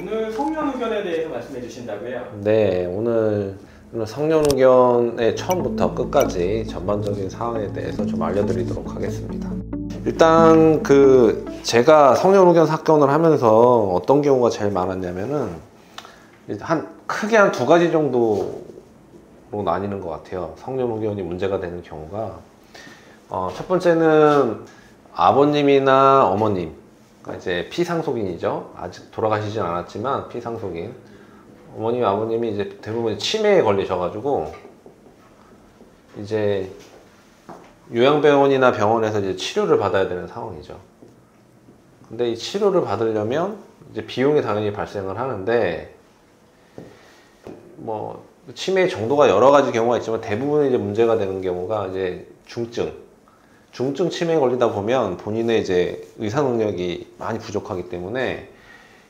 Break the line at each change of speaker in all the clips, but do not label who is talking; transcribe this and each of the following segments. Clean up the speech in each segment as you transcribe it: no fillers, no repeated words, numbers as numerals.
오늘 성년 후견에 대해서 말씀해 주신다고요?
네, 오늘 성년 후견의 처음부터 끝까지 전반적인 상황에 대해서 좀 알려드리도록 하겠습니다. 일단 제가 성년 후견 사건을 하면서 어떤 경우가 제일 많았냐면은 크게 한 두 가지 정도로 나뉘는 것 같아요. 성년 후견이 문제가 되는 경우가 첫 번째는 아버님이나 어머님, 그러니까 이제 피상속인이죠. 아직 돌아가시진 않았지만 피상속인 어머님, 아버님이 이제 대부분 치매에 걸리셔가지고 이제 요양병원이나 병원에서 이제 치료를 받아야 되는 상황이죠. 근데 이 치료를 받으려면 이제 비용이 당연히 발생을 하는데 뭐 치매의 정도가 여러 가지 경우가 있지만 대부분 이제 문제가 되는 경우가 이제 중증 치매에 걸리다 보면 본인의 이제 의사 능력이 많이 부족하기 때문에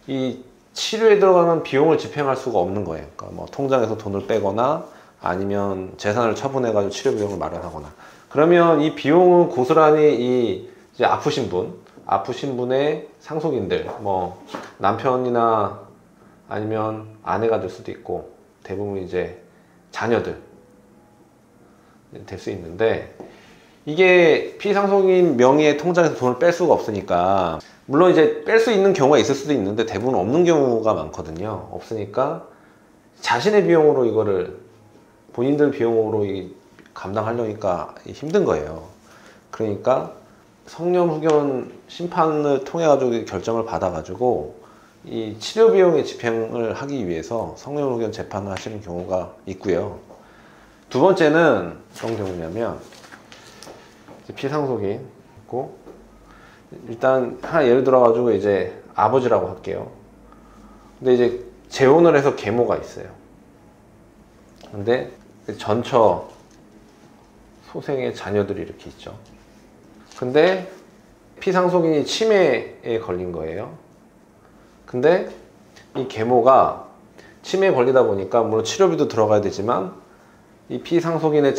이 치료에 들어가는 비용을 집행할 수가 없는 거예요. 그러니까 뭐 통장에서 돈을 빼거나 아니면 재산을 처분해 가지고 치료 비용을 마련하거나, 그러면 이 비용은 고스란히 이제 아프신 분의 상속인들, 뭐 남편이나 아니면 아내가 될 수도 있고 대부분 이제 자녀들 될 수 있는데, 이게 피상속인 명의의 통장에서 돈을 뺄 수가 없으니까, 물론 이제 뺄 수 있는 경우가 있을 수도 있는데 대부분 없는 경우가 많거든요. 없으니까 자신의 비용으로 이거를 본인들 비용으로 감당하려니까 힘든 거예요. 그러니까 성년 후견 심판을 통해 가지고 결정을 받아 가지고 이 치료 비용의 집행을 하기 위해서 성년 후견 재판을 하시는 경우가 있고요. 두 번째는 어떤 경우냐면 피상속인 있고, 일단 하나 예를 들어 가지고 이제 아버지라고 할게요. 근데 이제 재혼을 해서 계모가 있어요. 근데 전처 소생의 자녀들이 이렇게 있죠. 근데 피상속인이 치매에 걸린 거예요. 근데 이 계모가 치매에 걸리다 보니까 물론 치료비도 들어가야 되지만 이 피상속인의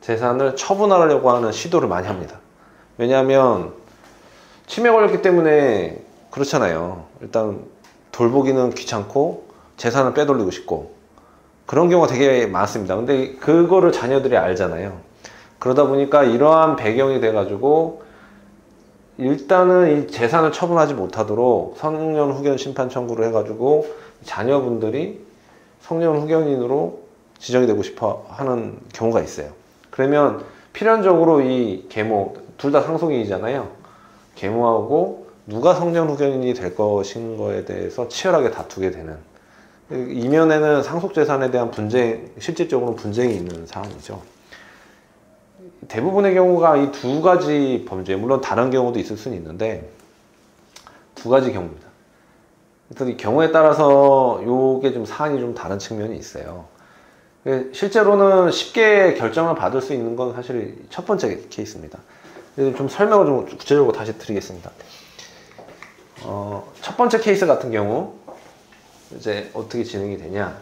재산을 처분하려고 하는 시도를 많이 합니다. 왜냐하면 치매에 걸렸기 때문에 그렇잖아요. 일단 돌보기는 귀찮고 재산을 빼돌리고 싶고 그런 경우가 되게 많습니다. 근데 그거를 자녀들이 알잖아요. 그러다 보니까 이러한 배경이 돼가지고 일단은 이 재산을 처분하지 못하도록 성년 후견 심판 청구를 해가지고 자녀분들이 성년 후견인으로 지정이 되고 싶어 하는 경우가 있어요. 그러면 필연적으로 이 계모, 둘 다 상속인이잖아요. 계모하고 누가 성년 후견인이 될 것인 거에 대해서 치열하게 다투게 되는, 이면에는 상속재산에 대한 실질적으로 분쟁이 있는 상황이죠. 대부분의 경우가 이 두 가지 범죄, 물론 다른 경우도 있을 수는 있는데 두 가지 경우입니다. 그래서 이 경우에 따라서 요게 좀 사안이 좀 다른 측면이 있어요. 실제로는 쉽게 결정을 받을 수 있는 건 사실 첫 번째 케이스입니다. 좀 설명을 좀 구체적으로 다시 드리겠습니다. 첫 번째 케이스 같은 경우 이제 어떻게 진행이 되냐,